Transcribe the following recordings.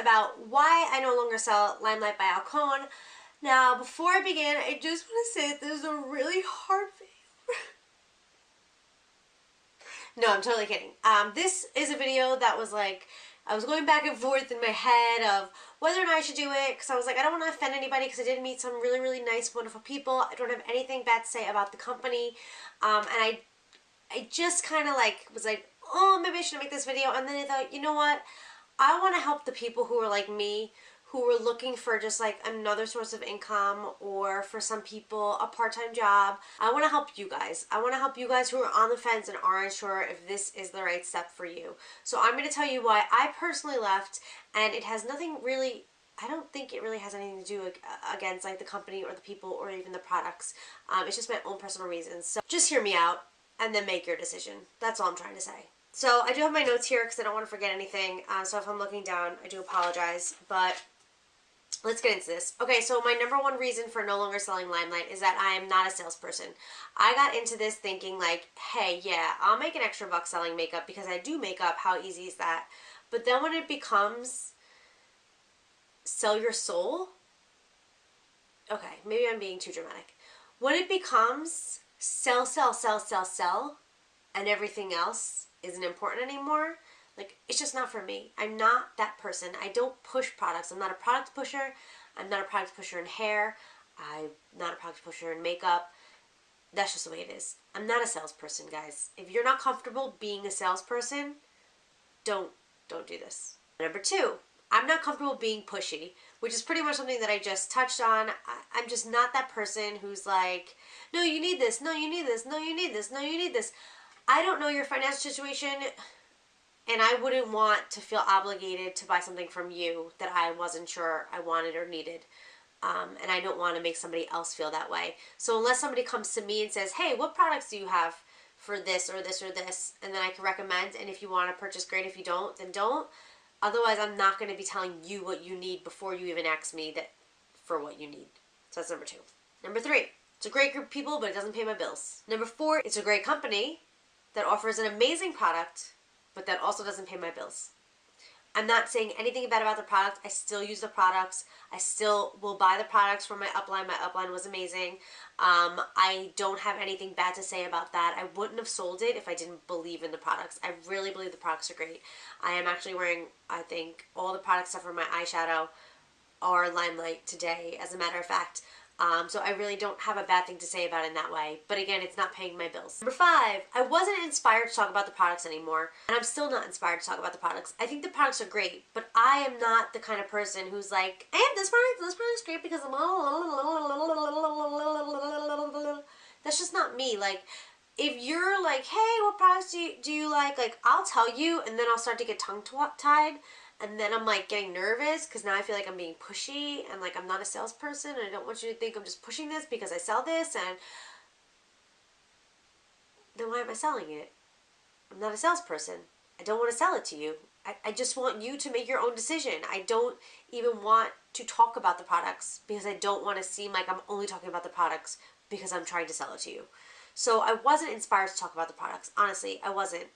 about why I no longer sell Limelight by Alcone. Now, before I begin, I just want to say that this is a really hard video. No, I'm totally kidding. This is a video that was like, I was going back and forth in my head of whether or not I should do it, because I was like, I don't want to offend anybody, because I did meet some really, really nice, wonderful people. I don't have anything bad to say about the company, and I just kind of like, was like, oh, maybe I should make this video, and then I thought, you know what, I want to help the people who are like me, who were looking for just like another source of income, or for some people a part-time job. I want to help you guys. I want to help you guys who are on the fence and aren't sure if this is the right step for you. So I'm going to tell you why I personally left, and it has nothing really, I don't think it really has anything to do against like the company or the people or even the products. It's just my own personal reasons. So just hear me out and then make your decision. That's all I'm trying to say. So I do have my notes here because I don't want to forget anything. So if I'm looking down, I do apologize, but let's get into this. Okay, so my number one reason for no longer selling Limelight is that I am not a salesperson. I got into this thinking like, hey, yeah, I'll make an extra buck selling makeup because I do makeup. How easy is that? But then when it becomes sell your soul, okay, maybe I'm being too dramatic. When it becomes sell, sell, sell, sell, sell, and everything else isn't important anymore, like, it's just not for me. I'm not that person. I don't push products. I'm not a product pusher. I'm not a product pusher in hair. I'm not a product pusher in makeup. That's just the way it is. I'm not a salesperson, guys. If you're not comfortable being a salesperson, don't do this. Number two, I'm not comfortable being pushy, which is pretty much something that I just touched on. I'm just not that person who's like, no, you need this. No, you need this. No, you need this. No, you need this. I don't know your financial situation, and I wouldn't want to feel obligated to buy something from you that I wasn't sure I wanted or needed. And I don't want to make somebody else feel that way. So unless somebody comes to me and says, hey, what products do you have for this or this or this? And then I can recommend, and if you want to purchase, great. If you don't, then don't. Otherwise, I'm not going to be telling you what you need before you even ask me that for what you need. So that's number two. Number three, it's a great group of people, but it doesn't pay my bills. Number four, it's a great company that offers an amazing product, but that also doesn't pay my bills. I'm not saying anything bad about the product. I still use the products. I still will buy the products from my upline. My upline was amazing. I don't have anything bad to say about that. I wouldn't have sold it if I didn't believe in the products. I really believe the products are great. I am actually wearing, I think, all the product stuff for my eyeshadow are Limelight today, as a matter of fact. So I really don't have a bad thing to say about it in that way. But again, it's not paying my bills. Number five, I wasn't inspired to talk about the products anymore. And I'm still not inspired to talk about the products. I think the products are great, but I am not the kind of person who's like, I have this product's great because I'm that's just not me. Like, if you're like, hey, what products do you like, I'll tell you, and then I'll start to get tongue-tied. And then I'm like getting nervous because now I feel like I'm being pushy and like I'm not a salesperson and I don't want you to think I'm just pushing this because I sell this, and then why am I selling it? I'm not a salesperson. I don't want to sell it to you. I just want you to make your own decision. I don't even want to talk about the products because I don't want to seem like I'm only talking about the products because I'm trying to sell it to you. So I wasn't inspired to talk about the products. Honestly, I wasn't.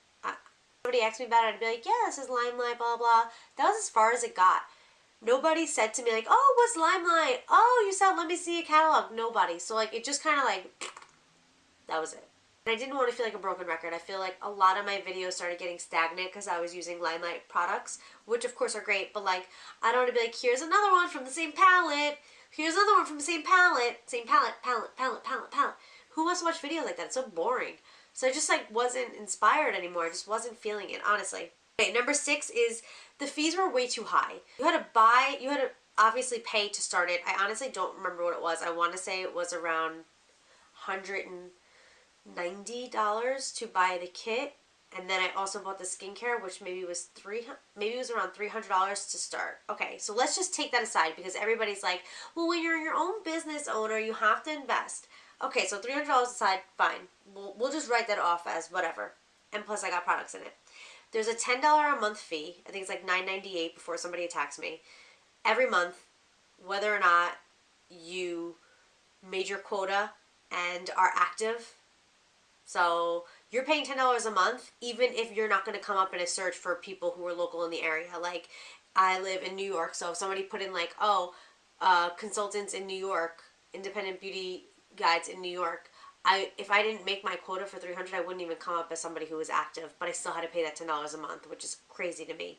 Somebody asked me about it, I'd be like, yeah, this is Limelight, blah, blah. That was as far as it got. Nobody said to me, like, oh, what's Limelight? Oh, you sell, let me see a catalog. Nobody. So, like, it just kind of, like, that was it. And I didn't want to feel like a broken record. I feel like a lot of my videos started getting stagnant because I was using Limelight products, which, of course, are great. But, like, I don't want to be like, here's another one from the same palette. Here's another one from the same palette. Same palette. Who wants to watch videos like that? It's so boring. So I just like wasn't inspired anymore. I just wasn't feeling it, honestly. Okay, number six is the fees were way too high. You had to obviously pay to start it. I honestly don't remember what it was. I want to say it was around $190 to buy the kit. And then I also bought the skincare, which maybe was around $300 to start. Okay, so let's just take that aside because everybody's like, well, when you're your own business owner, you have to invest. Okay, so $300 aside, fine. We'll just write that off as whatever. And plus I got products in it. There's a $10 a month fee. I think it's like $9.98 before somebody attacks me. Every month, whether or not you made your quota and are active. So you're paying $10 a month, even if you're not going to come up in a search for people who are local in the area. Like, I live in New York, so if somebody put in like, oh, consultants in New York, independent beauty guides in New York, if I didn't make my quota for 300, I wouldn't even come up as somebody who was active, but I still had to pay that $10 a month, which is crazy to me.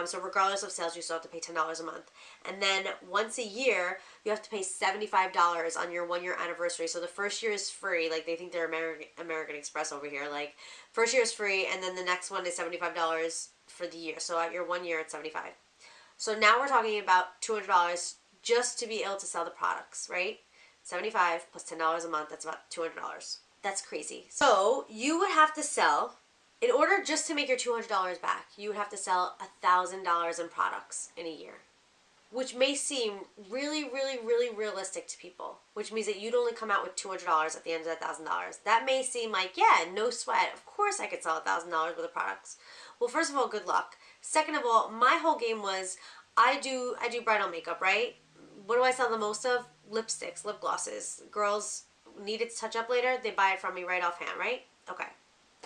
So regardless of sales, you still have to pay $10 a month. And then once a year, you have to pay $75 on your 1 year anniversary. So the first year is free. Like, they think they're American Express over here. Like, first year is free, and then the next one is $75 for the year. So at your 1 year, it's $75. So now we're talking about $200 just to be able to sell the products, right? 75 plus $10 a month, that's about $200. That's crazy. So you would have to sell, in order just to make your $200 back, you would have to sell $1,000 in products in a year, which may seem really, really, really realistic to people, which means that you'd only come out with $200 at the end of that $1,000. That may seem like, yeah, no sweat. Of course I could sell $1,000 worth of products. Well, first of all, good luck. Second of all, my whole game was, I do bridal makeup, right? What do I sell the most of? Lipsticks, lip glosses. Girls need it to touch up later, they buy it from me right offhand, right? Okay.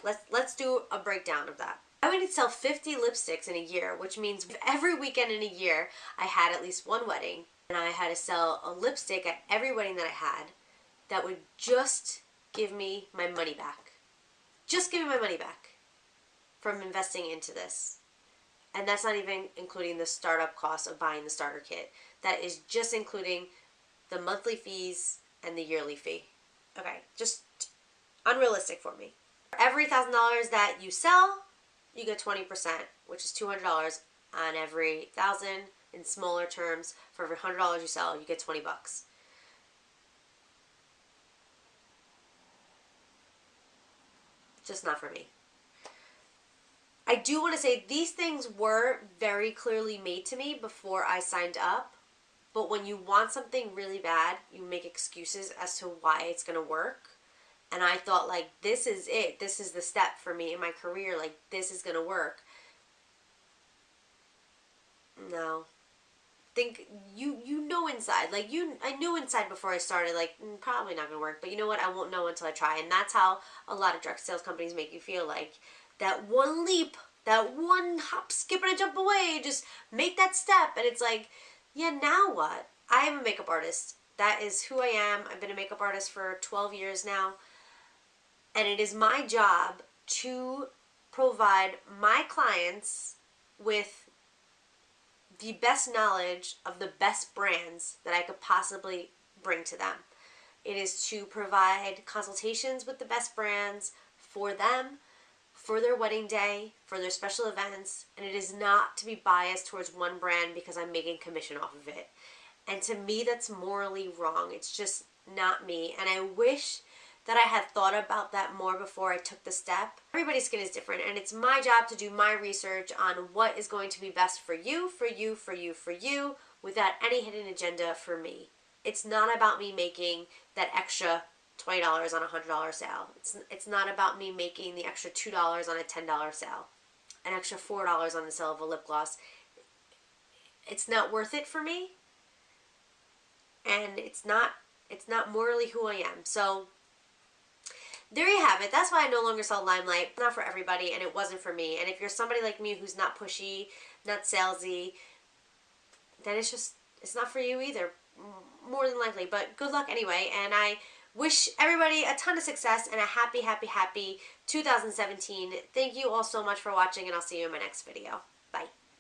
Let's do a breakdown of that. I would need to sell 50 lipsticks in a year, which means every weekend in a year I had at least one wedding, and I had to sell a lipstick at every wedding that I had that would just give me my money back. Just give me my money back from investing into this. And that's not even including the startup cost of buying the starter kit. That is just including the monthly fees and the yearly fee. Okay, just unrealistic for me. For every $1,000 that you sell, you get 20%, which is $200 on every 1,000. In smaller terms, for every $100 you sell, you get 20 bucks. Just not for me. I do want to say these things were very clearly made to me before I signed up, but when you want something really bad, you make excuses as to why it's going to work. And I thought, like, this is it. This is the step for me in my career. Like, this is going to work. No. Think, you know inside. Like, I knew inside before I started, like, probably not going to work. But you know what? I won't know until I try. And that's how a lot of direct sales companies make you feel. Like, that one leap, that one hop, skip, and a jump away. Just make that step. And it's like, yeah, now what? I am a makeup artist. That is who I am. I've been a makeup artist for 12 years now. And it is my job to provide my clients with the best knowledge of the best brands that I could possibly bring to them. It is to provide consultations with the best brands for them, for their wedding day, for their special events, and it is not to be biased towards one brand because I'm making commission off of it. And to me, that's morally wrong. It's just not me. And I wish that I had thought about that more before I took the step. Everybody's skin is different, and it's my job to do my research on what is going to be best for you, for you, for you, for you, without any hidden agenda for me. It's not about me making that extra $20 on a $100 sale. It's not about me making the extra $2 on a $10 sale, an extra $4 on the sale of a lip gloss. It's not worth it for me, and it's not morally who I am. So there you have it. That's why I no longer sell Limelight. It's not for everybody, and it wasn't for me. And if you're somebody like me who's not pushy, not salesy, then it's not for you either, more than likely. But good luck anyway, and I wish everybody a ton of success and a happy, happy, happy 2017. Thank you all so much for watching, and I'll see you in my next video.